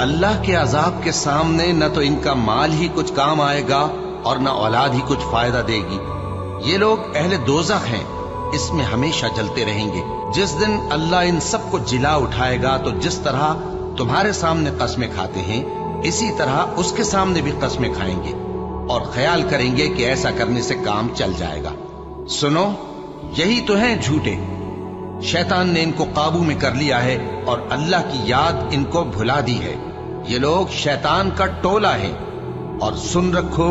اللہ کے عذاب کے سامنے نہ تو ان کا مال ہی کچھ کام آئے گا اور نہ اولاد ہی کچھ فائدہ دے گی۔ یہ لوگ اہل دوزخ ہیں، اس میں ہمیشہ جلتے رہیں گے۔ جس دن اللہ ان سب کو جلا اٹھائے گا تو جس طرح تمہارے سامنے قسمیں کھاتے ہیں اسی طرح اس کے سامنے بھی قسمیں کھائیں گے اور خیال کریں گے کہ ایسا کرنے سے کام چل جائے گا۔ سنو، یہی تو ہیں جھوٹے۔ شیطان نے ان کو قابو میں کر لیا ہے اور اللہ کی یاد ان کو بھلا دی ہے۔ یہ لوگ شیطان کا ٹولہ ہے، اور سن رکھو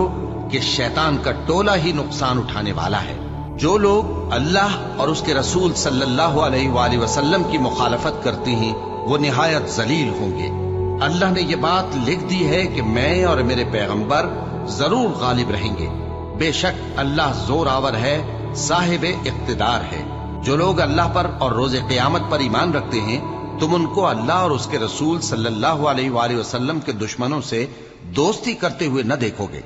کہ شیطان کا ٹولہ ہی نقصان اٹھانے والا ہے۔ جو لوگ اللہ اور اس کے رسول صلی اللہ علیہ وآلہ وسلم کی مخالفت کرتے ہیں وہ نہایت ذلیل ہوں گے۔ اللہ نے یہ بات لکھ دی ہے کہ میں اور میرے پیغمبر ضرور غالب رہیں گے۔ بے شک اللہ زور آور ہے، صاحب اقتدار ہے۔ جو لوگ اللہ پر اور روز قیامت پر ایمان رکھتے ہیں تم ان کو اللہ اور اس کے رسول صلی اللہ علیہ وآلہ وسلم کے دشمنوں سے دوستی کرتے ہوئے نہ دیکھو گے،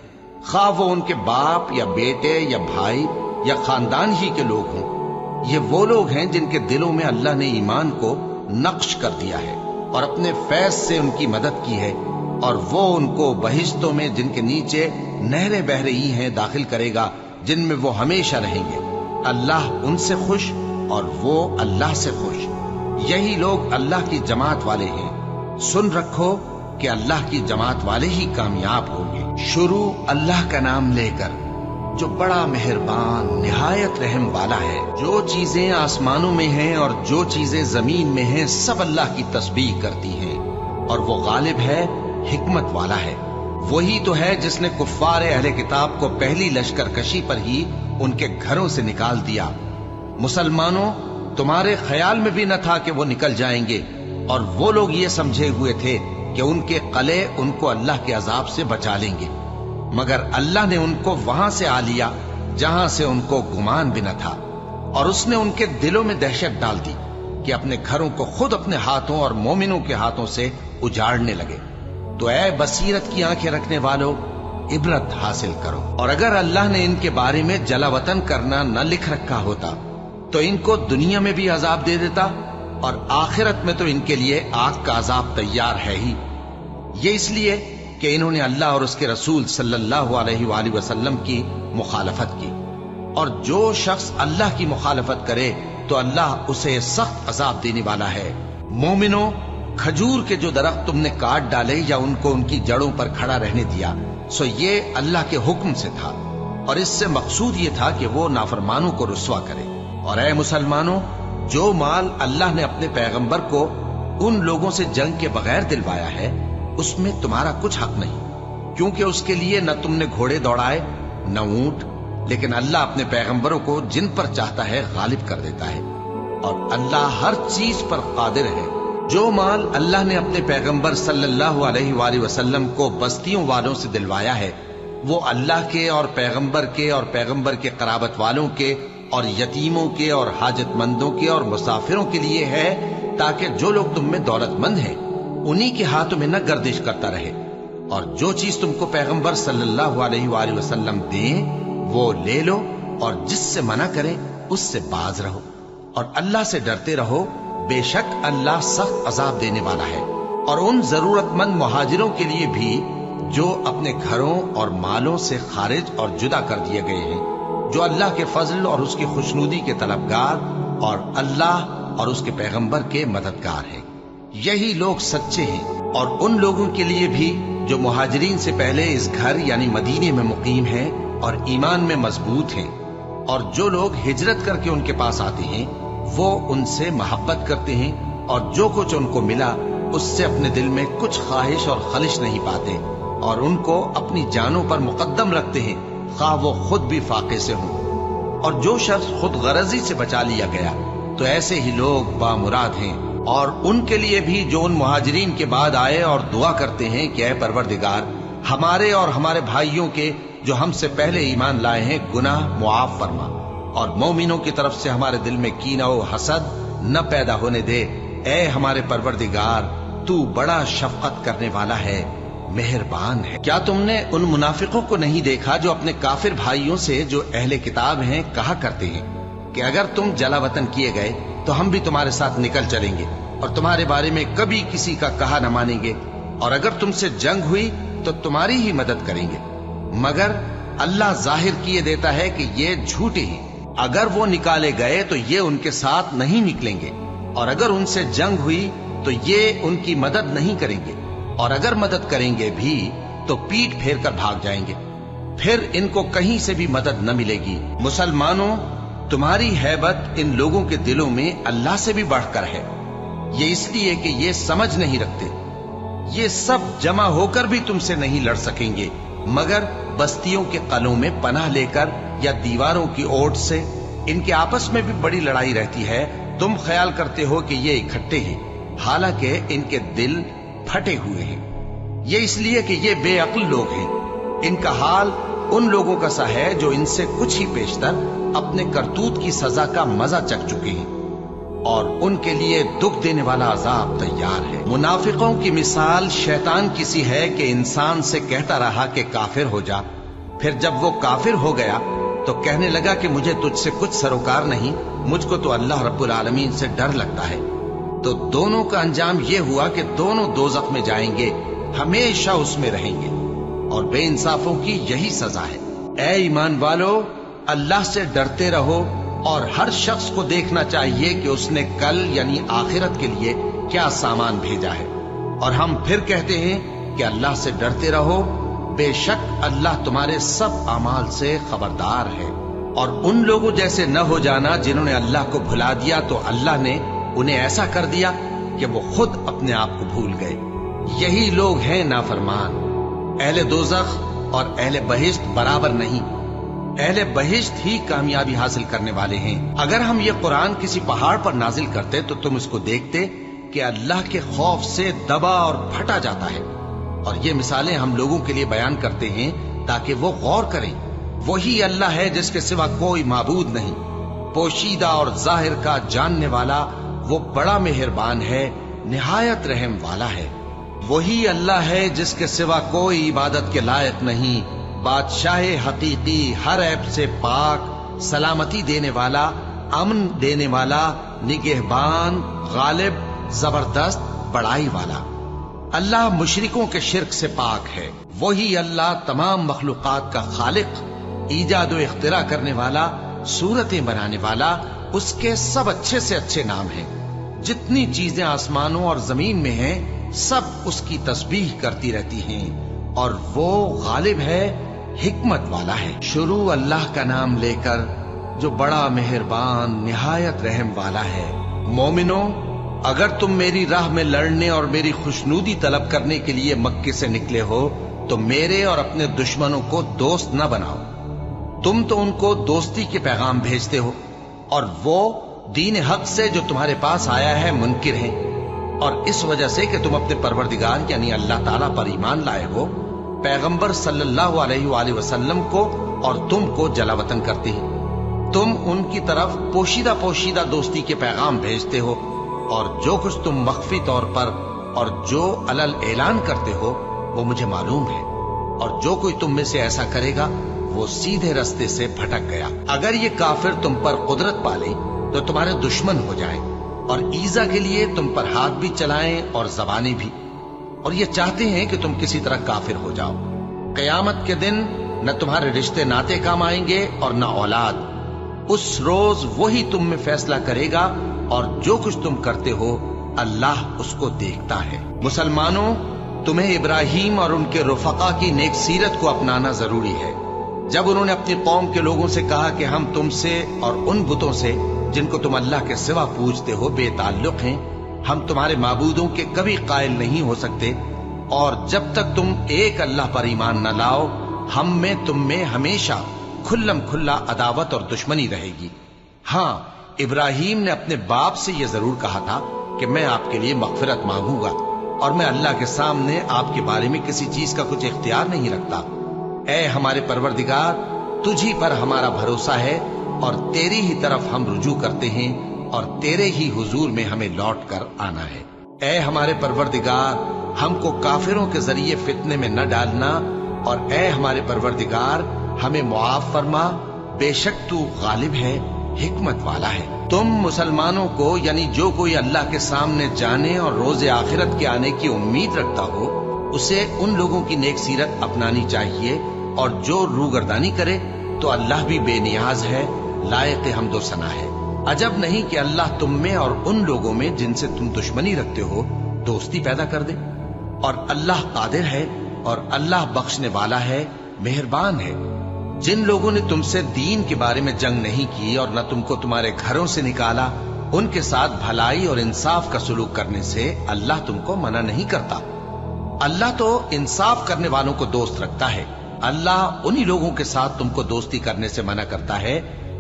خواہ وہ ان کے باپ یا بیٹے یا بھائی یا خاندان ہی کے لوگ ہوں۔ یہ وہ لوگ ہیں جن کے دلوں میں اللہ نے ایمان کو نقش کر دیا ہے اور اپنے فیض سے ان کی مدد کی ہے، اور وہ ان کو بہشتوں میں جن کے نیچے نہریں بہ رہی ہیں داخل کرے گا، جن میں وہ ہمیشہ رہیں گے۔ اللہ ان سے خوش اور وہ اللہ سے خوش۔ یہی لوگ اللہ کی جماعت والے ہیں۔ سن رکھو کہ اللہ کی جماعت والے ہی کامیاب ہوں گے۔ شروع اللہ کا نام لے کر جو بڑا مہربان نہایت رحم والا ہے۔ جو چیزیں آسمانوں میں ہیں اور جو چیزیں زمین میں ہیں سب اللہ کی تسبیح کرتی ہیں، اور وہ غالب ہے، حکمت والا ہے۔ وہی تو ہے جس نے کفار اہل کتاب کو پہلی لشکر کشی پر ہی ان کے گھروں سے نکال دیا۔ مسلمانوں، تمہارے خیال میں بھی نہ تھا کہ وہ نکل جائیں گے، اور وہ لوگ یہ سمجھے ہوئے تھے کہ ان کے قلعے ان کو اللہ کے عذاب سے بچا لیں گے، مگر اللہ نے ان کو وہاں سے آ لیا جہاں سے ان کو گمان بھی نہ تھا، اور اس نے ان کے دلوں میں دہشت ڈال دی کہ اپنے گھروں کو خود اپنے ہاتھوں اور مومنوں کے ہاتھوں سے اجاڑنے لگے۔ تو اے بصیرت کی آنکھیں رکھنے والو، عبرت حاصل کرو۔ اور اگر اللہ نے ان کے بارے میں جلا وطن کرنا نہ لکھ رکھا ہوتا تو ان کو دنیا میں بھی عذاب دے دیتا، اور آخرت میں تو ان کے لیے آگ کا عذاب تیار ہے ہی۔ یہ اس لیے کہ انہوں نے اللہ اور اس کے رسول صلی اللہ علیہ وآلہ وسلم کی مخالفت کی، اور جو شخص اللہ کی مخالفت کرے تو اللہ اسے سخت عذاب دینے والا ہے۔ مومنوں، کھجور کے جو درخت تم نے کاٹ ڈالے یا ان کو ان کی جڑوں پر کھڑا رہنے دیا سو یہ اللہ کے حکم سے تھا، اور اس سے مقصود یہ تھا کہ وہ نافرمانوں کو رسوا کرے۔ اور اے مسلمانوں، جو مال اللہ نے اپنے پیغمبر کو ان لوگوں سے جنگ کے بغیر دلوایا ہے اس میں تمہارا کچھ حق نہیں، کیونکہ اس کے لیے نہ تم نے گھوڑے دوڑائے نہ اونٹ، لیکن اللہ اپنے پیغمبروں کو جن پر چاہتا ہے غالب کر دیتا ہے، اور اللہ ہر چیز پر قادر ہے۔ جو مال اللہ نے اپنے پیغمبر صلی اللہ علیہ وآلہ وسلم کو بستیوں والوں سے دلوایا ہے وہ اللہ کے اور پیغمبر کے قرابت والوں کے اور یتیموں کے اور حاجت مندوں کے اور مسافروں کے لیے ہے، تاکہ جو لوگ تم میں دولت مند ہیں انہی کے ہاتھوں میں نہ گردش کرتا رہے، اور جو چیز تم کو پیغمبر صلی اللہ علیہ وآلہ وسلم دیں وہ لے لو، اور جس سے منع کرے اس سے باز رہو، اور اللہ سے ڈرتے رہو، بے شک اللہ سخت عذاب دینے والا ہے۔ اور ان ضرورت مند مہاجروں کے لیے بھی جو اپنے گھروں اور مالوں سے خارج اور جدا کر دیے گئے ہیں، جو اللہ کے فضل اور اس کی خوشنودی کے طلبگار اور اللہ اور اس کے پیغمبر کے مددگار ہیں، یہی لوگ سچے ہیں۔ اور ان لوگوں کے لیے بھی جو مہاجرین سے پہلے اس گھر یعنی مدینے میں مقیم ہیں اور ایمان میں مضبوط ہیں، اور جو لوگ ہجرت کر کے ان کے پاس آتے ہیں وہ ان سے محبت کرتے ہیں، اور جو کچھ ان کو ملا اس سے اپنے دل میں کچھ خواہش اور خلش نہیں پاتے، اور ان کو اپنی جانوں پر مقدم رکھتے ہیں خواہ وہ خود بھی فاقے سے ہوں۔ اور جو شخص خود غرضی سے بچا لیا گیا تو ایسے ہی لوگ بامراد ہیں۔ اور ان کے لیے بھی جو ان مہاجرین کے بعد آئے اور دعا کرتے ہیں کہ اے پروردگار ہمارے اور ہمارے بھائیوں کے جو ہم سے پہلے ایمان لائے ہیں گناہ معاف فرما، اور مومنوں کی طرف سے ہمارے دل میں کینہ و حسد نہ پیدا ہونے دے، اے ہمارے پروردگار تو بڑا شفقت کرنے والا ہے، مہربان ہے۔ کیا تم نے ان منافقوں کو نہیں دیکھا جو اپنے کافر بھائیوں سے جو اہل کتاب ہیں کہا کرتے ہیں کہ اگر تم جلا وطن کیے گئے تو ہم بھی تمہارے ساتھ نکل چلیں گے اور تمہارے بارے میں کبھی کسی کا کہا نہ مانیں گے، اور اگر تم سے جنگ ہوئی تو تمہاری ہی مدد کریں گے، مگر اللہ ظاہر کیے دیتا ہے کہ یہ جھوٹے ہی۔ اگر وہ نکالے گئے تو یہ ان کے ساتھ نہیں نکلیں گے، اور اگر ان سے جنگ ہوئی تو یہ ان کی مدد نہیں کریں گے، اور اگر مدد کریں گے بھی تو پیٹ پھیر کر بھاگ جائیں گے، پھر ان کو کہیں سے بھی مدد نہ ملے گی۔ مسلمانوں، تمہاری ہیبت ان لوگوں کے دلوں میں اللہ سے بھی بڑھ کر ہے، یہ اس لیے کہ یہ سمجھ نہیں رکھتے۔ یہ سب جمع ہو کر بھی تم سے نہیں لڑ سکیں گے، مگر بستیوں کے قلعوں میں پناہ لے کر یا دیواروں کی اوٹ سے۔ ان کے آپس میں بھی بڑی لڑائی رہتی ہے، تم خیال کرتے ہو کہ یہ اکٹھے ہیں، حالانکہ ان کے دل پھٹے ہوئے ہیں۔ یہ اس لیے کہ یہ بے عقل لوگ ہیں۔ ان کا حال ان لوگوں کا سا ہے جو ان سے کچھ ہی پیشتر اپنے کرتوت کی سزا کا مزہ چکھ چکے ہیں، اور ان کے لیے دکھ دینے والا عذاب تیار ہے۔ منافقوں کی مثال شیطان کی سی ہے کہ انسان سے کہتا رہا کہ کافر ہو جا، پھر جب وہ کافر ہو گیا تو کہنے لگا کہ مجھے تجھ سے کچھ سروکار نہیں، مجھ کو تو اللہ رب العالمین سے ڈر لگتا ہے۔ تو دونوں کا انجام یہ ہوا کہ دونوں دوزخ میں جائیں گے، ہمیشہ اس میں رہیں گے، اور بے انصافوں کی یہی سزا ہے۔ اے ایمان والو، اللہ سے ڈرتے رہو، اور ہر شخص کو دیکھنا چاہیے کہ اس نے کل یعنی آخرت کے لیے کیا سامان بھیجا ہے۔ اور ہم پھر کہتے ہیں کہ اللہ سے ڈرتے رہو، بے شک اللہ تمہارے سب اعمال سے خبردار ہے۔ اور ان لوگوں جیسے نہ ہو جانا جنہوں نے اللہ کو بھلا دیا تو اللہ نے انہیں ایسا کر دیا کہ وہ خود اپنے آپ کو بھول گئے۔ یہی لوگ ہیں نافرمان۔ اہل دوزخ اور اہل بہشت برابر نہیں، اہل بہشت ہی کامیابی حاصل کرنے والے ہیں۔ اگر ہم یہ قرآن کسی پہاڑ پر نازل کرتے تو تم اس کو دیکھتے کہ اللہ کے خوف سے دبا اور پھٹا جاتا ہے، اور یہ مثالیں ہم لوگوں کے لیے بیان کرتے ہیں تاکہ وہ غور کریں۔ وہی اللہ ہے جس کے سوا کوئی معبود نہیں، پوشیدہ اور ظاہر کا جاننے والا، وہ بڑا مہربان ہے، نہایت رحم والا ہے۔ وہی اللہ ہے جس کے سوا کوئی عبادت کے لائق نہیں، بادشاہ حقیقی، ہر عیب سے پاک، سلامتی دینے والا، امن دینے والا، نگہبان، غالب، زبردست، بڑائی والا۔ اللہ مشرکوں کے شرک سے پاک ہے۔ وہی اللہ تمام مخلوقات کا خالق، ایجاد و اختراع کرنے والا، صورتیں بنانے والا، اس کے سب اچھے سے اچھے نام ہیں۔ جتنی چیزیں آسمانوں اور زمین میں ہیں سب اس کی تسبیح کرتی رہتی ہیں، اور وہ غالب ہے، حکمت والا ہے۔ شروع اللہ کا نام لے کر جو بڑا مہربان نہایت رحم والا ہے۔ مومنوں، اگر تم میری راہ میں لڑنے اور میری خوشنودی طلب کرنے کے لیے مکے سے نکلے ہو تو میرے اور اپنے دشمنوں کو دوست نہ بناؤ۔ تم تو ان کو دوستی کے پیغام بھیجتے ہو، اور وہ دین حق سے جو تمہارے پاس آیا ہے منکر ہیں، اور اس وجہ سے کہ تم اپنے پروردگار یعنی اللہ تعالیٰ پر ایمان لائے ہو، پیغمبر صلی اللہ علیہ وآلہ وسلم کو اور تم کو جلا وطن کرتے ہیں۔ تم ان کی طرف پوشیدہ دوستی کے پیغام بھیجتے ہو، اور جو کچھ تم مخفی طور پر اور جو علل اعلان کرتے ہو وہ مجھے معلوم ہے، اور جو کوئی تم میں سے ایسا کرے گا وہ سیدھے رستے سے بھٹک گیا۔ اگر یہ کافر تم پر قدرت پالیں تو تمہارے دشمن ہو جائیں، اور ایذا کے لیے تم پر ہاتھ بھی چلائیں اور زبانیں بھی، اور یہ چاہتے ہیں کہ تم کسی طرح کافر ہو جاؤ۔ قیامت کے دن نہ تمہارے رشتے ناتے کام آئیں گے اور نہ اولاد۔ اس روز وہی تم میں فیصلہ کرے گا، اور جو کچھ تم کرتے ہو اللہ اس کو دیکھتا ہے۔ مسلمانوں، تمہیں ابراہیم اور ان کے رفقا کی نیک سیرت کو اپنانا ضروری ہے۔ جب انہوں نے اپنی قوم کے لوگوں سے کہا کہ ہم تم سے اور ان بتوں سے جن کو تم اللہ کے سوا پوجتے ہو بے تعلق ہیں، ہم تمہارے معبودوں کے کبھی قائل نہیں ہو سکتے، اور جب تک تم ایک اللہ پر ایمان نہ لاؤ ہم میں تم میں ہمیشہ کھلم کھلا عداوت اور دشمنی رہے گی۔ ہاں، ابراہیم نے اپنے باپ سے یہ ضرور کہا تھا کہ میں آپ کے لیے مغفرت مانگوں گا، اور میں اللہ کے سامنے آپ کے بارے میں کسی چیز کا کچھ اختیار نہیں رکھتا۔ اے ہمارے پروردگار، تجھی پر ہمارا بھروسہ ہے، اور تیری ہی طرف ہم رجوع کرتے ہیں، اور تیرے ہی حضور میں ہمیں لوٹ کر آنا ہے۔ اے ہمارے پروردگار، ہم کو کافروں کے ذریعے فتنے میں نہ ڈالنا، اور اے ہمارے پروردگار ہمیں معاف فرما، بے شک تو غالب ہے، حکمت والا ہے۔ تم مسلمانوں کو یعنی جو کوئی اللہ کے سامنے جانے اور روز آخرت کے آنے کی امید رکھتا ہو اسے ان لوگوں کی نیک سیرت اپنانی چاہیے، اور جو روگردانی کرے تو اللہ بھی بے نیاز ہے، لائق حمد و ثنا ہے۔ عجب نہیں کہ اللہ تم میں اور ان لوگوں میں جن سے تم دشمنی رکھتے ہو دوستی پیدا کر دے۔ اور اللہ قادر ہے، اور اللہ بخشنے والا ہے، مہربان ہے۔ جن لوگوں نے تم سے دین کے بارے میں جنگ نہیں کی اور نہ تم کو تمہارے گھروں سے نکالا، ان کے ساتھ بھلائی اور انصاف کا سلوک کرنے سے اللہ تم کو منع نہیں کرتا۔ اللہ تو انصاف کرنے والوں کو دوست رکھتا ہے۔ اللہ انہی لوگوں کے ساتھ تم کو دوستی کرنے سے منع کرتا ہے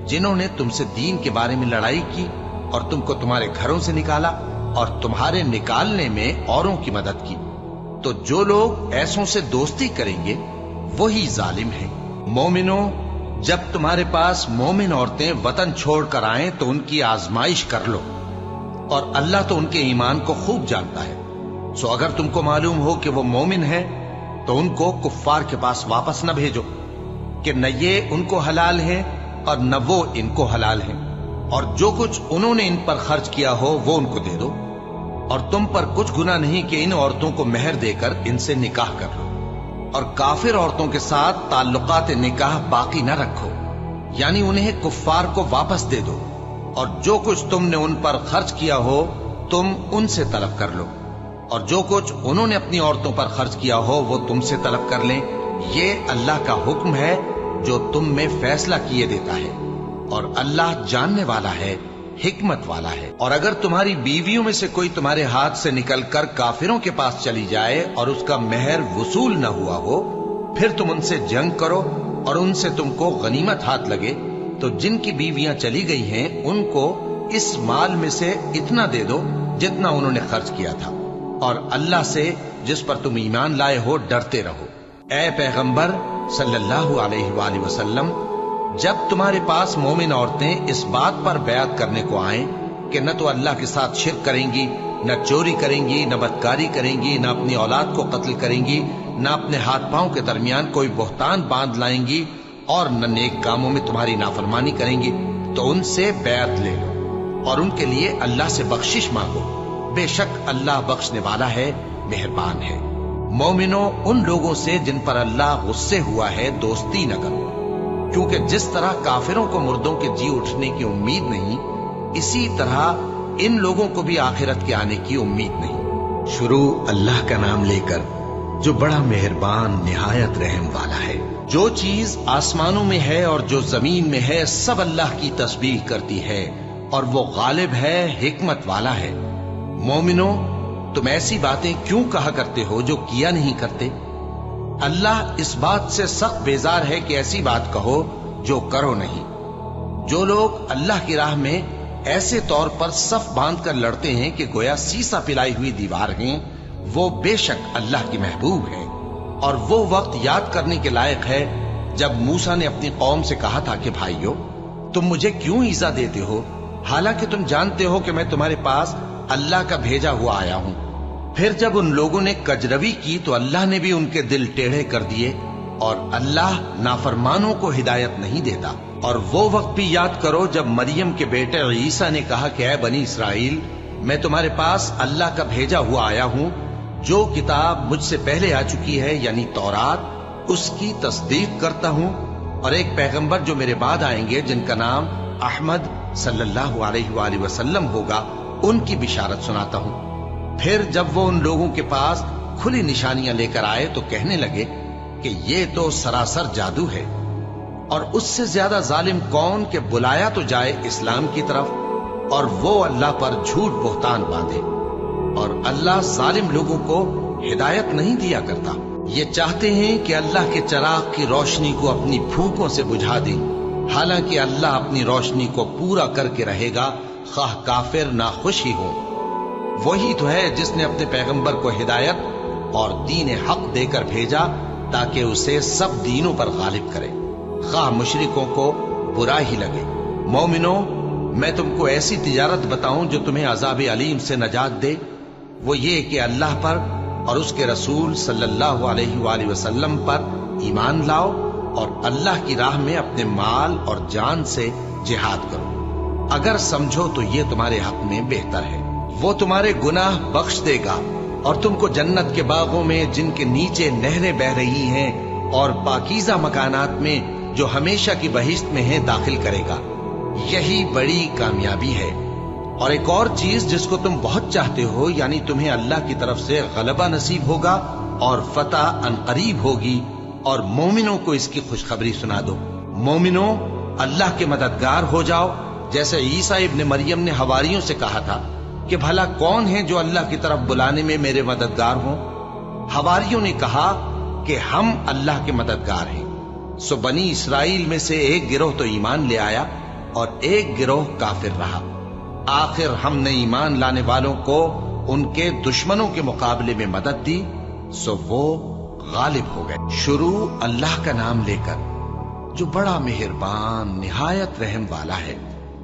جنہوں نے تم سے دین کے بارے میں لڑائی کی اور تم کو تمہارے گھروں سے نکالا اور تمہارے نکالنے میں اوروں کی مدد کی۔ تو جو لوگ ایسوں سے دوستی کریں گے وہی ظالم ہیں۔ مومنوں، جب تمہارے پاس مومن عورتیں وطن چھوڑ کر آئیں تو ان کی آزمائش کر لو، اور اللہ تو ان کے ایمان کو خوب جانتا ہے۔ سو اگر تم کو معلوم ہو کہ وہ مومن ہیں تو ان کو کفار کے پاس واپس نہ بھیجو، کہ نہ یہ ان کو حلال ہیں اور نہ وہ ان کو حلال ہیں، اور جو کچھ انہوں نے ان پر خرچ کیا ہو وہ ان کو دے دو، اور تم پر کچھ گناہ نہیں کہ ان عورتوں کو مہر دے کر ان سے نکاح کر لو، اور کافر عورتوں کے ساتھ تعلقات نکاح باقی نہ رکھو، یعنی انہیں کفار کو واپس دے دو، اور جو کچھ تم نے ان پر خرچ کیا ہو تم ان سے طلب کر لو، اور جو کچھ انہوں نے اپنی عورتوں پر خرچ کیا ہو وہ تم سے طلب کر لیں۔ یہ اللہ کا حکم ہے جو تم میں فیصلہ کیے دیتا ہے، اور اللہ جاننے والا ہے، حکمت والا ہے۔ اور اگر تمہاری بیویوں میں سے کوئی تمہارے ہاتھ سے نکل کر کافروں کے پاس چلی جائے اور اس کا مہر وصول نہ ہوا ہو، پھر تم ان سے جنگ کرو اور ان سے تم کو غنیمت ہاتھ لگے، تو جن کی بیویاں چلی گئی ہیں ان کو اس مال میں سے اتنا دے دو جتنا انہوں نے خرچ کیا تھا، اور اللہ سے جس پر تم ایمان لائے ہو ڈرتے رہو۔ اے پیغمبر صلی اللہ علیہ وآلہ وسلم، جب تمہارے پاس مومن عورتیں اس بات پر بیعت کرنے کو آئیں کہ نہ تو اللہ کے ساتھ شرک کریں گی، نہ چوری کریں گی، نہ بدکاری کریں گی، نہ اپنی اولاد کو قتل کریں گی، نہ اپنے ہاتھ پاؤں کے درمیان کوئی بہتان باندھ لائیں گی، اور نہ نیک کاموں میں تمہاری نافرمانی کریں گی، تو ان سے بیعت لے لو اور ان کے لیے اللہ سے بخشش مانگو، بے شک اللہ بخشنے والا ہے، مہربان ہے۔ مومنوں، ان لوگوں سے جن پر اللہ غصے ہوا ہے دوستی نہ کرو، کیونکہ جس طرح کافروں کو مردوں کے جی اٹھنے کی امید نہیں، اسی طرح ان لوگوں کو بھی آخرت کے آنے کی امید نہیں۔ شروع اللہ کا نام لے کر جو بڑا مہربان نہایت رحم والا ہے۔ جو چیز آسمانوں میں ہے اور جو زمین میں ہے سب اللہ کی تسبیح کرتی ہے، اور وہ غالب ہے، حکمت والا ہے۔ مومنوں، تم ایسی باتیں کیوں کہا کرتے ہو جو کیا نہیں کرتے؟ اللہ اس بات سے سخت بیزار ہے کہ ایسی بات کہو جو کرو نہیں۔ جو لوگ اللہ کی راہ میں ایسے طور پر صف باندھ کر لڑتے ہیں کہ گویا سیسا پلائی ہوئی دیوار ہیں، وہ بے شک اللہ کی محبوب ہیں۔ اور وہ وقت یاد کرنے کے لائق ہے جب موسیٰ نے اپنی قوم سے کہا تھا کہ بھائیو، تم مجھے کیوں ایذا دیتے ہو، حالانکہ تم جانتے ہو کہ میں تمہارے پاس اللہ کا بھیجا ہوا آیا ہوں۔ پھر جب ان لوگوں نے کجروی کی تو اللہ نے بھی ان کے دل ٹیڑھے کر دیے، اور اللہ نافرمانوں کو ہدایت نہیں دیتا۔ اور وہ وقت بھی یاد کرو جب مریم کے بیٹے عیسیٰ نے کہا کہ اے بنی اسرائیل، میں تمہارے پاس اللہ کا بھیجا ہوا آیا ہوں، جو کتاب مجھ سے پہلے آ چکی ہے یعنی تورات، اس کی تصدیق کرتا ہوں، اور ایک پیغمبر جو میرے بعد آئیں گے جن کا نام احمد صلی اللہ علیہ وآلہ وسلم ہوگا، ان کی بشارت سناتا ہوں۔ پھر جب وہ ان لوگوں کے پاس کھلی نشانیاں لے کر آئے تو کہنے لگے کہ یہ تو سراسر جادو ہے، اور اس سے زیادہ ظالم کون کہ بلایا تو جائے اسلام کی طرف اور وہ اللہ پر جھوٹ بہتان باندھے، اور اللہ ظالم لوگوں کو ہدایت نہیں دیا کرتا۔ یہ چاہتے ہیں کہ اللہ کے چراغ کی روشنی کو اپنی پھونکوں سے بجھا دیں، حالانکہ اللہ اپنی روشنی کو پورا کر کے رہے گا، خواہ کافر ناخوش ہی ہوں۔ وہی تو ہے جس نے اپنے پیغمبر کو ہدایت اور دین حق دے کر بھیجا تاکہ اسے سب دینوں پر غالب کرے، خواہ مشرکوں کو برا ہی لگے۔ مومنوں، میں تم کو ایسی تجارت بتاؤں جو تمہیں عذاب علیم سے نجات دے؟ وہ یہ کہ اللہ پر اور اس کے رسول صلی اللہ علیہ وآلہ وسلم پر ایمان لاؤ، اور اللہ کی راہ میں اپنے مال اور جان سے جہاد کرو۔ اگر سمجھو تو یہ تمہارے حق میں بہتر ہے۔ وہ تمہارے گناہ بخش دے گا اور تم کو جنت کے باغوں میں جن کے نیچے نہریں بہ رہی ہیں اور پاکیزہ مکانات میں جو ہمیشہ کی بہشت میں ہیں داخل کرے گا۔ یہی بڑی کامیابی ہے۔ اور ایک اور چیز جس کو تم بہت چاہتے ہو، یعنی تمہیں اللہ کی طرف سے غلبہ نصیب ہوگا اور فتح عنقریب ہوگی، اور مومنوں کو اس کی خوشخبری سنا دو۔ مومنوں، اللہ کے مددگار ہو جاؤ، جیسے عیسیٰ ابن مریم نے حواریوں سے کہا تھا کہ بھلا کون ہے جو اللہ کی طرف بلانے میں میرے مددگار ہوں؟ حواریوں نے کہا کہ ہم اللہ کے مددگار ہیں۔ سو بنی اسرائیل میں سے ایک گروہ تو ایمان لے آیا اور ایک گروہ کافر رہا۔ آخر ہم نے ایمان لانے والوں کو ان کے دشمنوں کے مقابلے میں مدد دی، سو وہ غالب ہو گئے۔ شروع اللہ کا نام لے کر جو بڑا مہربان نہایت رحم والا ہے۔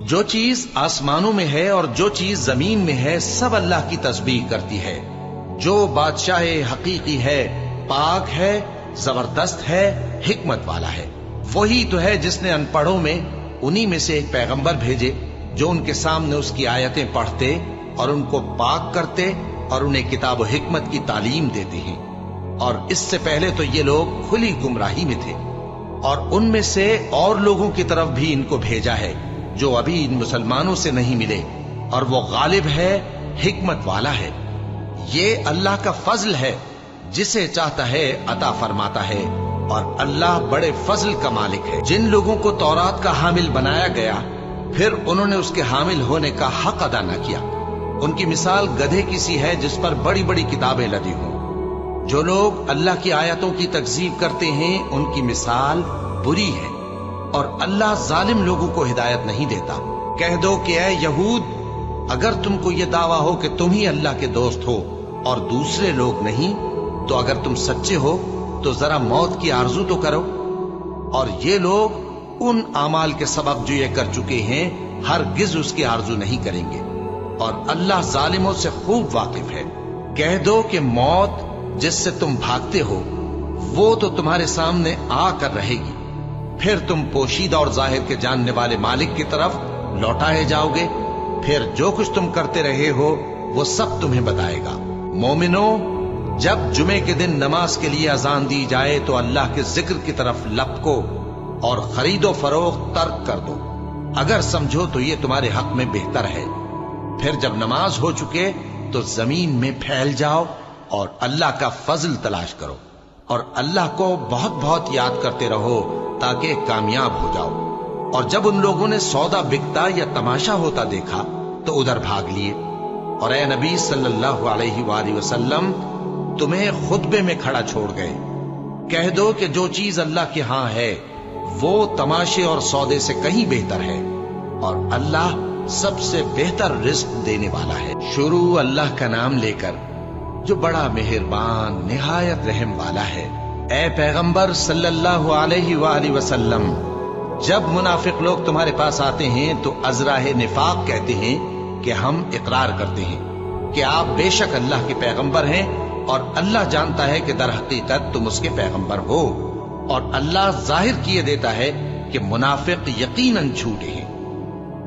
جو چیز آسمانوں میں ہے اور جو چیز زمین میں ہے سب اللہ کی تسبیح کرتی ہے۔ جو بادشاہ حقیقی ہے، پاک ہے، زبردست ہے، حکمت والا ہے۔ وہی تو ہے جس نے ان پڑھوں میں انہی میں سے ایک پیغمبر بھیجے جو ان کے سامنے اس کی آیتیں پڑھتے اور ان کو پاک کرتے اور انہیں کتاب و حکمت کی تعلیم دیتے ہیں۔ اور اس سے پہلے تو یہ لوگ کھلی گمراہی میں تھے، اور ان میں سے اور لوگوں کی طرف بھی ان کو بھیجا ہے جو ابھی ان مسلمانوں سے نہیں ملے، اور وہ غالب ہے، حکمت والا ہے۔ یہ اللہ کا فضل ہے، جسے چاہتا ہے عطا فرماتا ہے، اور اللہ بڑے فضل کا مالک ہے۔ جن لوگوں کو تورات کا حامل بنایا گیا پھر انہوں نے اس کے حامل ہونے کا حق ادا نہ کیا، ان کی مثال گدھے کی سی ہے جس پر بڑی بڑی کتابیں لدی ہوں۔ جو لوگ اللہ کی آیتوں کی تکذیب کرتے ہیں ان کی مثال بری ہے، اور اللہ ظالم لوگوں کو ہدایت نہیں دیتا۔ کہہ دو کہ اے یہود، اگر تم کو یہ دعویٰ ہو کہ تم ہی اللہ کے دوست ہو اور دوسرے لوگ نہیں، تو اگر تم سچے ہو تو ذرا موت کی آرزو تو کرو۔ اور یہ لوگ ان اعمال کے سبب جو یہ کر چکے ہیں ہرگز اس کی آرزو نہیں کریں گے، اور اللہ ظالموں سے خوب واقف ہے۔ کہہ دو کہ موت جس سے تم بھاگتے ہو وہ تو تمہارے سامنے آ کر رہے گی، پھر تم پوشیدہ اور ظاہر کے جاننے والے مالک کی طرف لوٹائے جاؤ گے، پھر جو کچھ تم کرتے رہے ہو وہ سب تمہیں بتائے گا۔ مومنوں، جب جمعے کے دن نماز کے لیے اذان دی جائے تو اللہ کے ذکر کی طرف لپکو اور خرید و فروخت ترک کر دو، اگر سمجھو تو یہ تمہارے حق میں بہتر ہے۔ پھر جب نماز ہو چکے تو زمین میں پھیل جاؤ اور اللہ کا فضل تلاش کرو، اور اللہ کو بہت بہت یاد کرتے رہو تاکہ کامیاب ہو جاؤ۔ اور جب ان لوگوں نے سودا بکتا یا تماشا ہوتا دیکھا تو ادھر بھاگ لیے، اور اے نبی صلی اللہ علیہ وآلہ وسلم تمہیں خطبے میں کھڑا چھوڑ گئے۔ کہہ دو کہ جو چیز اللہ کے ہاں ہے وہ تماشے اور سودے سے کہیں بہتر ہے، اور اللہ سب سے بہتر رزق دینے والا ہے۔ شروع اللہ کا نام لے کر جو بڑا مہربان نہایت رحم والا ہے۔ اے پیغمبر صلی اللہ علیہ وآلہ وسلم، جب منافق لوگ تمہارے پاس آتے ہیں تو ازراہ نفاق کہتے ہیں کہ ہم اقرار کرتے ہیں کہ آپ بے شک اللہ کے پیغمبر ہیں، اور اللہ جانتا ہے کہ در حقیقت تم اس کے پیغمبر ہو، اور اللہ ظاہر کیے دیتا ہے کہ منافق یقیناً جھوٹے ہیں۔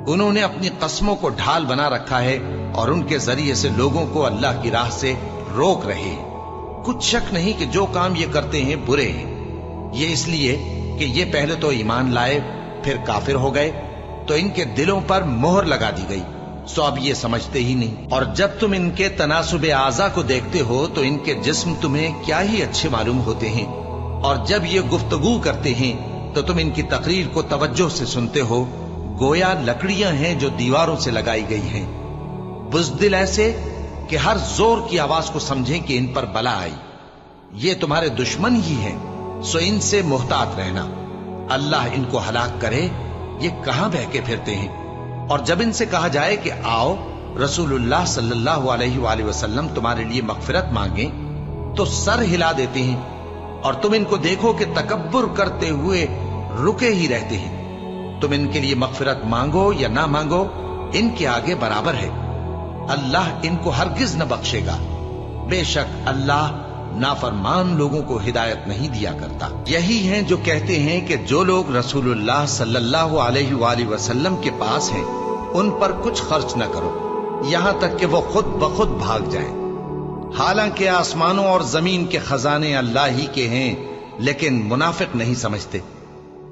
انہوں نے اپنی قسموں کو ڈھال بنا رکھا ہے اور ان کے ذریعے سے لوگوں کو اللہ کی راہ سے روک رہے ہیں۔ کچھ شک نہیں کہ جو کام یہ کرتے ہیں برے ہیں، یہ اس لیے کہ یہ پہلے تو ایمان لائے پھر کافر ہو گئے، تو ان کے دلوں پر مہر لگا دی گئی، سو اب یہ سمجھتے ہی نہیں۔ اور جب تم ان کے تناسب اعضاء کو دیکھتے ہو تو ان کے جسم تمہیں کیا ہی اچھے معلوم ہوتے ہیں، اور جب یہ گفتگو کرتے ہیں تو تم ان کی تقریر کو توجہ سے سنتے ہو، گویا لکڑیاں ہیں جو دیواروں سے لگائی گئی ہیں، بزدل ایسے کہ ہر زور کی آواز کو سمجھیں کہ ان پر بلا آئی۔ یہ تمہارے دشمن ہی ہیں، سو ان سے محتاط رہنا، اللہ ان کو ہلاک کرے، یہ کہاں بہکے پھرتے ہیں۔ اور جب ان سے کہا جائے کہ آؤ رسول اللہ صلی اللہ علیہ وآلہ وسلم تمہارے لیے مغفرت مانگیں، تو سر ہلا دیتے ہیں، اور تم ان کو دیکھو کہ تکبر کرتے ہوئے رکے ہی رہتے ہیں۔ تم ان کے لیے مغفرت مانگو یا نہ مانگو، ان کے آگے برابر ہے، اللہ ان کو ہرگز نہ بخشے گا، بے شک اللہ نافرمان لوگوں کو ہدایت نہیں دیا کرتا۔ یہی ہیں جو کہتے ہیں کہ جو لوگ رسول اللہ صلی اللہ علیہ وآلہ وسلم کے پاس ہیں ان پر کچھ خرچ نہ کرو یہاں تک کہ وہ خود بخود بھاگ جائیں۔ حالانکہ آسمانوں اور زمین کے خزانے اللہ ہی کے ہیں، لیکن منافق نہیں سمجھتے۔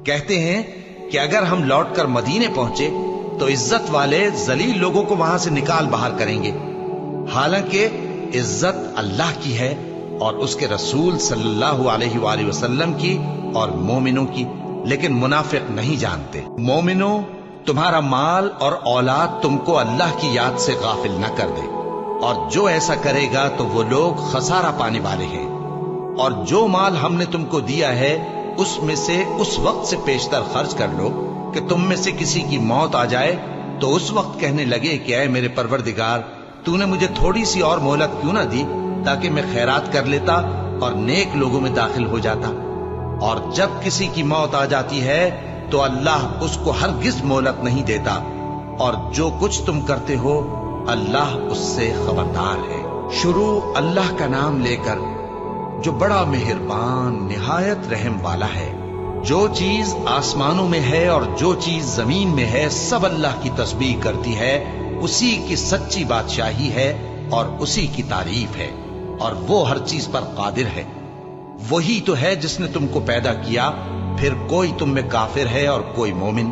کہتے ہیں کہ اگر ہم لوٹ کر مدینے پہنچے تو عزت والے ذلیل لوگوں کو وہاں سے نکال باہر کریں گے، حالانکہ عزت اللہ کی ہے اور اس کے رسول صلی اللہ علیہ وآلہ وسلم کی اور مومنوں کی، لیکن منافق نہیں جانتے۔ مومنوں، تمہارا مال اور اولاد تم کو اللہ کی یاد سے غافل نہ کر دے، اور جو ایسا کرے گا تو وہ لوگ خسارہ پانے والے ہیں۔ اور جو مال ہم نے تم کو دیا ہے اس میں سے اس وقت سے پیشتر خرچ کر لو کہ تم میں سے کسی کی موت آ جائے تو اس وقت کہنے لگے کہ اے میرے پروردگار، تو نے مجھے تھوڑی سی اور مہلت کیوں نہ دی تاکہ میں خیرات کر لیتا اور نیک لوگوں میں داخل ہو جاتا۔ اور جب کسی کی موت آ جاتی ہے تو اللہ اس کو ہرگز مہلت نہیں دیتا، اور جو کچھ تم کرتے ہو اللہ اس سے خبردار ہے۔ شروع اللہ کا نام لے کر جو بڑا مہربان نہایت رحم والا ہے۔ جو چیز آسمانوں میں ہے اور جو چیز زمین میں ہے سب اللہ کی تسبیح کرتی ہے، اسی کی سچی بادشاہی ہے اور اسی کی تعریف ہے، اور وہ ہر چیز پر قادر ہے۔ وہی تو ہے جس نے تم کو پیدا کیا، پھر کوئی تم میں کافر ہے اور کوئی مومن،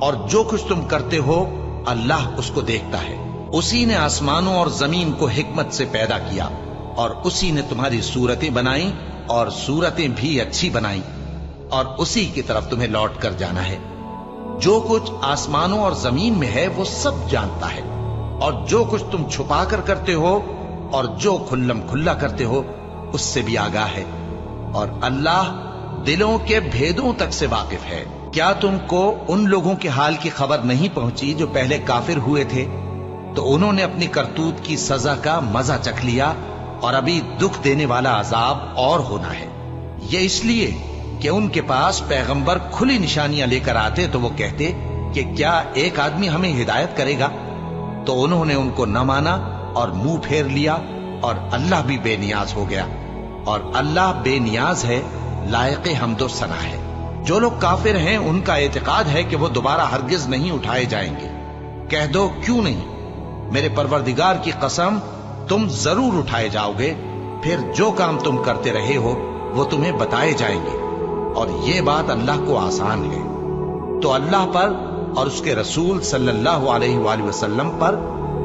اور جو کچھ تم کرتے ہو اللہ اس کو دیکھتا ہے۔ اسی نے آسمانوں اور زمین کو حکمت سے پیدا کیا، اور اسی نے تمہاری صورتیں بنائیں اور صورتیں بھی اچھی بنائیں، اور اسی کی طرف تمہیں لوٹ کر جانا ہے۔ جو کچھ آسمانوں اور زمین میں ہے وہ سب جانتا ہے، اور جو کچھ تم چھپا کر کرتے ہو اور جو کھلم کھلا کرتے ہو اس سے بھی آگاہ ہے، اور اللہ دلوں کے بھیدوں تک سے واقف ہے۔ کیا تم کو ان لوگوں کے حال کی خبر نہیں پہنچی جو پہلے کافر ہوئے تھے؟ تو انہوں نے اپنی کرتوت کی سزا کا مزہ چکھ لیا، اور ابھی دکھ دینے والا عذاب اور ہونا ہے۔ یہ اس لیے کہ ان کے پاس پیغمبر کھلی نشانیاں لے کر آتے تو وہ کہتے کہ کیا ایک آدمی ہمیں ہدایت کرے گا؟ تو انہوں نے ان کو نہ مانا اور منہ پھیر لیا، اور اللہ بھی بے نیاز ہو گیا، اور اللہ بے نیاز ہے، لائق حمد و ثنا ہے۔ جو لوگ کافر ہیں ان کا اعتقاد ہے کہ وہ دوبارہ ہرگز نہیں اٹھائے جائیں گے۔ کہہ دو کیوں نہیں؟ میرے پروردگار کی قسم تم ضرور اٹھائے جاؤ گے، پھر جو کام تم کرتے رہے ہو وہ تمہیں بتائے جائیں گے، اور یہ بات اللہ کو آسان ہے۔ تو اللہ پر اور اس کے رسول صلی اللہ علیہ وآلہ وسلم پر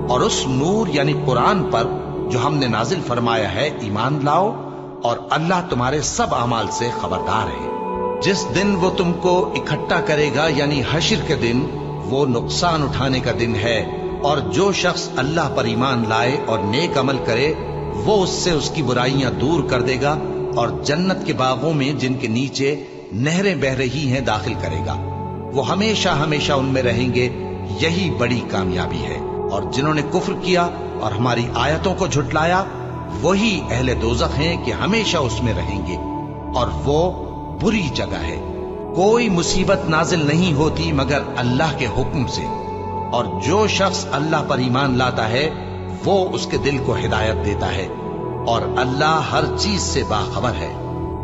اور اس نور یعنی قرآن پر جو ہم نے نازل فرمایا ہے ایمان لاؤ، اور اللہ تمہارے سب اعمال سے خبردار ہے۔ جس دن وہ تم کو اکٹھا کرے گا یعنی حشر کے دن، وہ نقصان اٹھانے کا دن ہے، اور جو شخص اللہ پر ایمان لائے اور نیک عمل کرے وہ اس سے اس کی برائیاں دور کر دے گا، اور جنت کے باغوں میں جن کے نیچے نہریں بہ رہی ہیں داخل کرے گا۔ وہ ہمیشہ ہمیشہ ان میں رہیں گے، یہی بڑی کامیابی ہے۔ اور جنہوں نے کفر کیا اور ہماری آیتوں کو جھٹلایا وہی اہل دوزخ ہیں کہ ہمیشہ اس میں رہیں گے، اور وہ بری جگہ ہے۔ کوئی مصیبت نازل نہیں ہوتی مگر اللہ کے حکم سے، اور جو شخص اللہ پر ایمان لاتا ہے وہ اس کے دل کو ہدایت دیتا ہے، اور اللہ ہر چیز سے باخبر ہے۔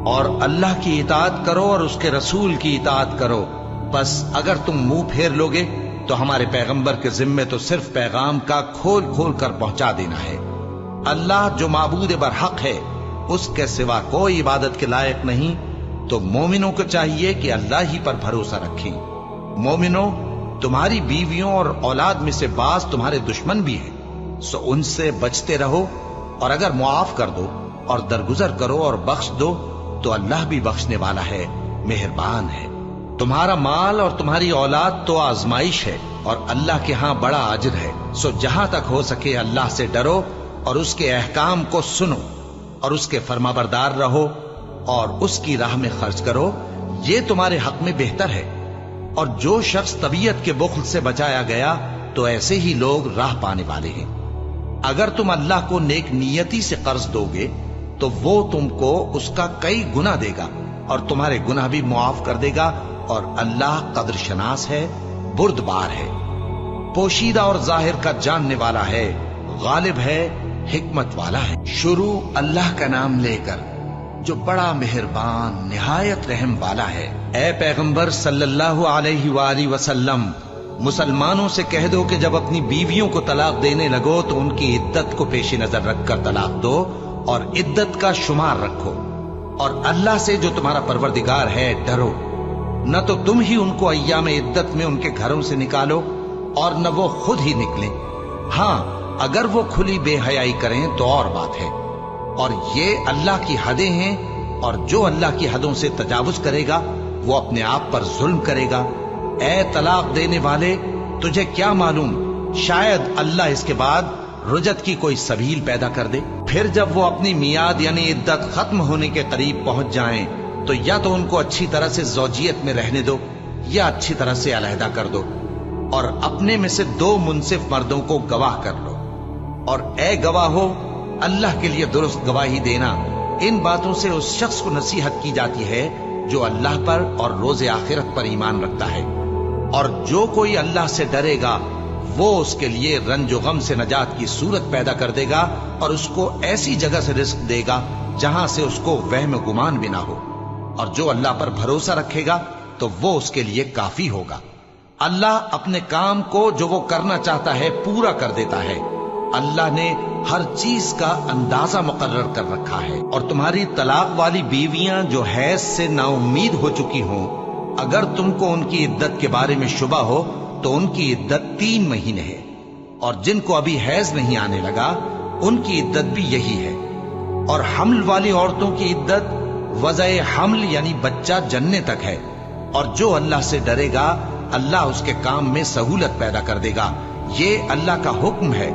اور اللہ کی اطاعت کرو اور اس کے رسول کی اطاعت کرو، بس اگر تم منہ پھیر لوگے تو ہمارے پیغمبر کے ذمے تو صرف پیغام کا کھول کھول کر پہنچا دینا ہے۔ اللہ جو معبود برحق ہے اس کے سوا کوئی عبادت کے لائق نہیں، تو مومنوں کو چاہیے کہ اللہ ہی پر بھروسہ رکھیں۔ مومنوں، تمہاری بیویوں اور اولاد میں سے بعض تمہارے دشمن بھی ہیں، سو ان سے بچتے رہو، اور اگر معاف کر دو اور درگزر کرو اور بخش دو تو اللہ بھی بخشنے والا ہے، مہربان ہے۔ تمہارا مال اور تمہاری اولاد تو آزمائش ہے، اور اللہ کے ہاں بڑا اجر ہے، سو جہاں تک ہو سکے اللہ سے ڈرو اور اس کے احکام کو سنو، اور اس کے فرمانبردار رہو، اور اس کی راہ میں خرچ کرو، یہ تمہارے حق میں بہتر ہے۔ اور جو شخص طبیعت کے بخل سے بچایا گیا تو ایسے ہی لوگ راہ پانے والے ہیں۔ اگر تم اللہ کو نیک نیتی سے قرض دو گے تو وہ تم کو اس کا کئی گنا دے گا، اور تمہارے گناہ بھی معاف کر دے گا، اور اللہ قدر شناس ہے، بردبار ہے، پوشیدہ اور ظاہر کا جاننے والا ہے، غالب ہے، حکمت والا ہے۔ شروع اللہ کا نام لے کر جو بڑا مہربان نہایت رحم والا ہے۔ اے پیغمبر صلی اللہ علیہ وآلہ وسلم، مسلمانوں سے کہہ دو کہ جب اپنی بیویوں کو طلاق دینے لگو تو ان کی عدت کو پیش نظر رکھ کر طلاق دو اور عدت کا شمار رکھو، اور اللہ سے جو تمہارا پروردگار ہے ڈرو، نہ تو تم ہی ان کو ایام عدت میں ان کے گھروں سے نکالو اور نہ وہ خود ہی نکلیں، ہاں اگر وہ کھلی بے حیائی کریں تو اور بات ہے، اور یہ اللہ کی حدیں ہیں، اور جو اللہ کی حدوں سے تجاوز کرے گا وہ اپنے آپ پر ظلم کرے گا۔ اے طلاق دینے والے، تجھے کیا معلوم شاید اللہ اس کے بعد رجعت کی کوئی سبیل پیدا کر دے۔ پھر جب وہ اپنی میعاد یعنی عدت ختم ہونے کے قریب پہنچ جائیں تو یا تو ان کو اچھی طرح سے زوجیت میں رہنے دو یا اچھی طرح سے علیحدہ کر دو، اور اپنے میں سے 2 منصف مردوں کو گواہ کر لو، اور اے گواہو اللہ کے لیے درست گواہی دینا۔ ان باتوں سے اس شخص کو نصیحت کی جاتی ہے جو اللہ پر اور روز آخرت پر ایمان رکھتا ہے، اور جو کوئی اللہ سے ڈرے گا وہ اس کے لیے رنج و غم سے نجات کی صورت پیدا کر دے گا اور اس کو ایسی جگہ سے رزق دے گا جہاں سے اس کو وہم و گمان بھی نہ ہو، اور جو اللہ پر بھروسہ رکھے گا تو وہ اس کے لیے کافی ہوگا۔ اللہ اپنے کام کو جو وہ کرنا چاہتا ہے پورا کر دیتا ہے۔ اللہ نے ہر چیز کا اندازہ مقرر کر رکھا ہے۔ اور تمہاری طلاق والی بیویاں جو حیض سے نا امید ہو چکی ہوں، اگر تم کو ان کی عدت کے بارے میں شبہ ہو تو ان کی عدت 3 مہینے ہے، اور جن کو ابھی حیض نہیں آنے لگا ان کی عدت بھی یہی ہے۔ اور حمل والی عورتوں کی عدت وضع حمل یعنی بچہ جننے تک ہے، اور جو اللہ سے ڈرے گا اللہ اس کے کام میں سہولت پیدا کر دے گا۔ یہ اللہ کا حکم ہے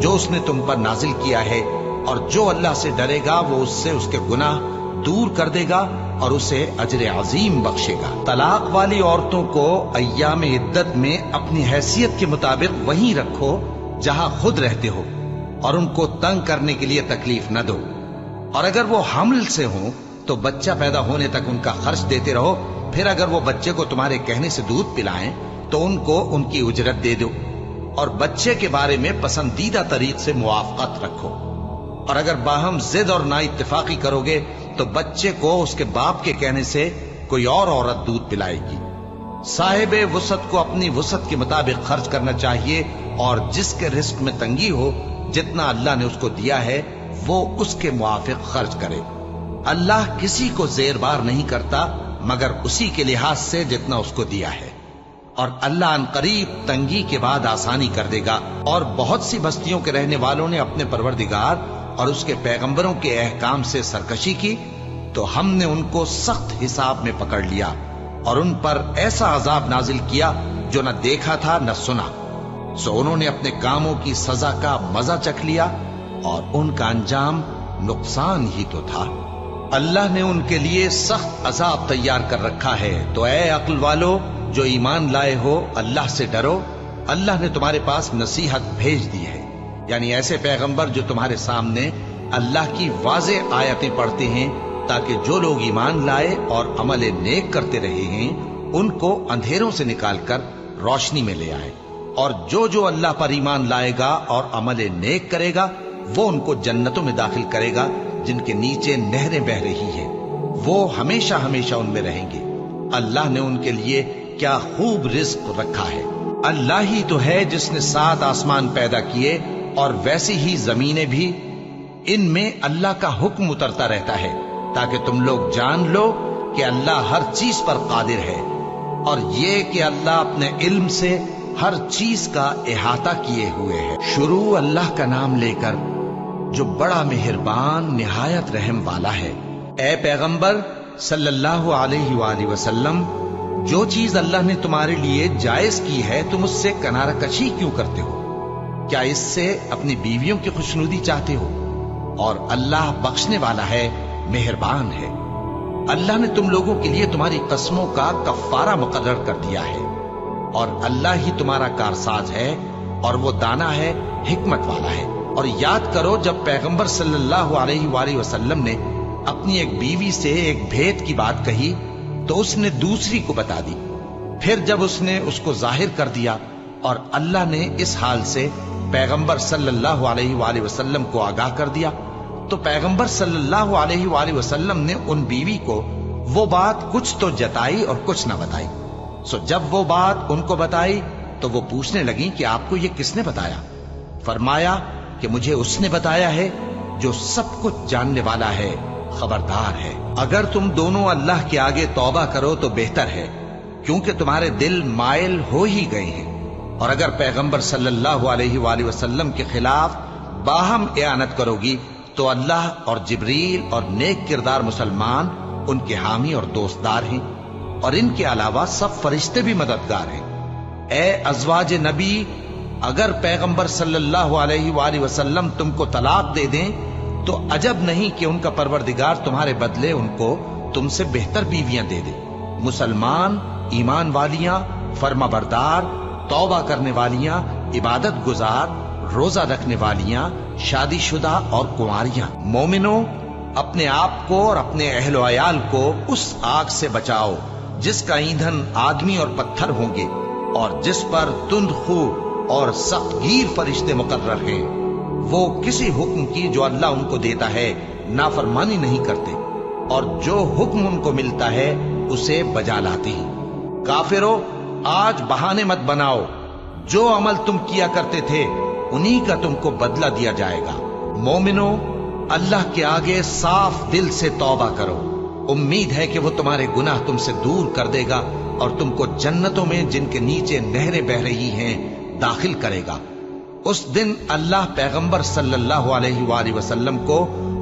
جو اس نے تم پر نازل کیا ہے، اور جو اللہ سے ڈرے گا وہ اس سے اس کے گناہ دور کر دے گا اور اسے اجر عظیم بخشے گا۔ طلاق والی عورتوں کو ایام عدت میں اپنی حیثیت کے مطابق وہیں رکھو جہاں خود رہتے ہو، اور ان کو تنگ کرنے کے لیے تکلیف نہ دو، اور اگر وہ حمل سے ہوں تو بچہ پیدا ہونے تک ان کا خرچ دیتے رہو، پھر اگر وہ بچے کو تمہارے کہنے سے دودھ پلائیں تو ان کو ان کی اجرت دے دو، اور بچے کے بارے میں پسندیدہ طریق سے موافقت رکھو، اور اگر باہم ضد اور نا اتفاقی کرو گے تو بچے کو اس کے باپ کے کہنے سے کوئی اور عورت دودھ پلائے گی۔ صاحب وسعت کو اپنی وسعت کے مطابق خرچ کرنا چاہیے، اور جس کے رزق میں تنگی ہو جتنا اللہ نے اس کو دیا ہے وہ اس کے موافق خرچ کرے۔ اللہ کسی کو زیر بار نہیں کرتا مگر اسی کے لحاظ سے جتنا اس کو دیا ہے، اور اللہ ان قریب تنگی کے بعد آسانی کر دے گا۔ اور بہت سی بستیوں کے رہنے والوں نے اپنے پروردگار اور اس کے پیغمبروں کے احکام سے سرکشی کی تو ہم نے ان کو سخت حساب میں پکڑ لیا اور ان پر ایسا عذاب نازل کیا جو نہ دیکھا تھا نہ سنا، سو انہوں نے اپنے کاموں کی سزا کا مزہ چکھ لیا اور ان کا انجام نقصان ہی تو تھا۔ اللہ نے ان کے لیے سخت عذاب تیار کر رکھا ہے، تو اے عقل والو جو ایمان لائے ہو اللہ سے ڈرو۔ اللہ نے تمہارے پاس نصیحت بھیج دی ہے، یعنی ایسے پیغمبر جو تمہارے سامنے اللہ کی واضح آیتیں پڑھتے ہیں تاکہ جو لوگ ایمان لائے اور عمل نیک کرتے رہے ہیں ان کو اندھیروں سے نکال کر روشنی میں لے آئے، اور جو اللہ پر ایمان لائے گا اور عمل نیک کرے گا وہ ان کو جنتوں میں داخل کرے گا جن کے نیچے نہریں بہ رہی ہیں، وہ ہمیشہ ہمیشہ ان میں رہیں گے۔ اللہ نے ان کے لیے کیا خوب رزق رکھا ہے۔ اللہ ہی تو ہے جس نے 7 آسمان پیدا کیے اور ویسی ہی زمینیں بھی، ان میں اللہ کا حکم اترتا رہتا ہے تاکہ تم لوگ جان لو کہ اللہ ہر چیز پر قادر ہے، اور یہ کہ اللہ اپنے علم سے ہر چیز کا احاطہ کیے ہوئے ہے۔ شروع اللہ کا نام لے کر جو بڑا مہربان نہایت رحم والا ہے۔ اے پیغمبر صلی اللہ علیہ وآلہ وسلم، جو چیز اللہ نے تمہارے لیے جائز کی ہے تم اس سے کنارہ کشی کیوں کرتے ہو؟ کیا اس سے اپنی بیویوں کی خوشنودی چاہتے ہو؟ اور اللہ بخشنے والا ہے، مہربان ہے۔ اللہ نے تم لوگوں کے لیے تمہاری قسموں کا کفارہ مقرر کر دیا ہے، اور اللہ ہی تمہارا کارساز ہے اور وہ دانا ہے، حکمت والا ہے۔ اور یاد کرو جب پیغمبر صلی اللہ علیہ وآلہ وسلم نے اپنی ایک بیوی سے ایک بھید کی بات کہی تو اس نے دوسری کو بتا دی، پھر جب اس نے اس کو ظاہر کر دیا اور اللہ نے اس حال سے پیغمبر صلی اللہ علیہ وآلہ وسلم کو آگاہ کر دیا تو پیغمبر صلی اللہ علیہ وآلہ وسلم نے ان بیوی کو وہ بات کچھ تو جتائی اور کچھ نہ بتائی۔ سو جب وہ بات ان کو بتائی تو وہ پوچھنے لگیں کہ آپ کو یہ کس نے بتایا؟ فرمایا کہ مجھے اس نے بتایا ہے جو سب کچھ جاننے والا ہے، خبردار ہے۔ اگر تم دونوں اللہ کے آگے توبہ کرو تو بہتر ہے، کیونکہ تمہارے دل مائل ہو ہی گئے ہیں، اور اگر پیغمبر صلی اللہ علیہ وآلہ وسلم کے خلاف باہم اعانت کرو گی تو اللہ اور جبریل اور نیک کردار مسلمان ان کے حامی اور دوستدار ہیں، اور ان کے علاوہ سب فرشتے بھی مددگار ہیں۔ اے ازواج نبی، اگر پیغمبر صلی اللہ علیہ وآلہ وسلم تم کو طلاق دے دیں تو عجب نہیں کہ ان کا پروردگار تمہارے بدلے ان کو تم سے بہتر بیویاں دے دے۔ مسلمان، ایمان والیاں، فرما بردار، توبہ کرنے والیاں، عبادت گزار، روزہ رکھنے والیاں، شادی شدہ اور کنواریاں۔ مومنوں، اپنے آپ کو اور اپنے اہل و عیال کو اس آگ سے بچاؤ جس کا ایندھن آدمی اور پتھر ہوں گے، اور جس پر تند خو اور سخت گیر فرشتے مقرر ہیں۔ وہ کسی حکم کی جو اللہ ان کو دیتا ہے نافرمانی نہیں کرتے، اور جو حکم ان کو ملتا ہے اسے بجا لاتے ہیں۔ کافروں، آج بہانے مت بناؤ، جو عمل تم کیا کرتے تھے انہی کا تم کو بدلہ دیا جائے گا۔ مومنوں، اللہ کے آگے صاف دل سے توبہ کرو، امید ہے کہ وہ تمہارے گناہ تم سے دور کر دے گا اور تم کو جنتوں میں جن کے نیچے نہریں بہ رہی ہیں داخل کرے گا۔ اس دن اللہ پیغمبر صلی اللہ علیہ وآلہ وسلم کو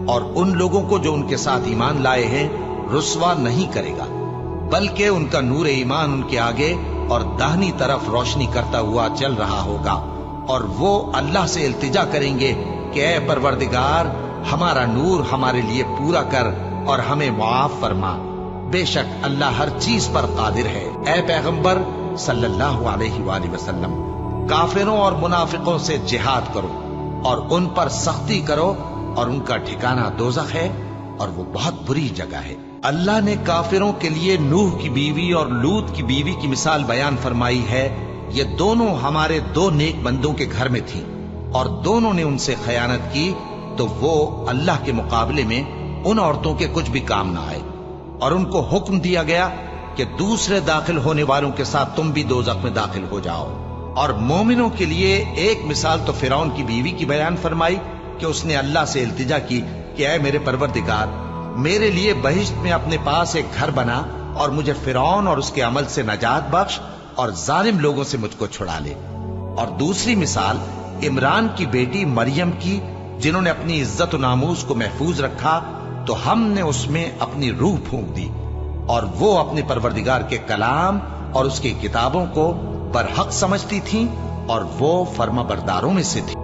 اور ان لوگوں کو جو ان کے ساتھ ایمان لائے ہیں رسوا نہیں کرے گا، بلکہ ان کا نور ایمان ان کے آگے اور داہنی طرف روشنی کرتا ہوا چل رہا ہوگا، اور وہ اللہ سے التجا کریں گے کہ اے پروردگار، ہمارا نور ہمارے لیے پورا کر اور ہمیں معاف فرما، بے شک اللہ ہر چیز پر قادر ہے۔ اے پیغمبر صلی اللہ علیہ وآلہ وسلم، کافروں اور منافقوں سے جہاد کرو اور ان پر سختی کرو، اور ان کا ٹھکانہ دوزخ ہے اور وہ بہت بری جگہ ہے۔ اللہ نے کافروں کے لیے نوح کی بیوی اور لوط کی بیوی کی مثال بیان فرمائی ہے۔ یہ دونوں ہمارے دو نیک بندوں کے گھر میں تھیں، اور دونوں نے ان سے خیانت کی، تو وہ اللہ کے مقابلے میں ان عورتوں کے کچھ بھی کام نہ آئے، اور ان کو حکم دیا گیا کہ دوسرے داخل ہونے والوں کے ساتھ تم بھی دوزخ میں داخل ہو جاؤ۔ اور مومنوں کے لیے ایک مثال تو فرعون کی بیوی کی بیان فرمائی کہ اس نے اللہ سے التجا کی کہ اے میرے پروردگار، میرے لیے بہشت میں اپنے پاس ایک گھر بنا اور مجھے فرعون اور اس کے عمل سے نجات بخش اور ظالم لوگوں سے مجھ کو چھڑا لے۔ اور دوسری مثال عمران کی بیٹی مریم کی، جنہوں نے اپنی عزت و ناموس کو محفوظ رکھا تو ہم نے اس میں اپنی روح پھونک دی، اور وہ اپنے پروردگار کے کلام اور اس کی کتابوں کو برحق سمجھتی تھیں، اور وہ فرما برداروں میں سے تھی۔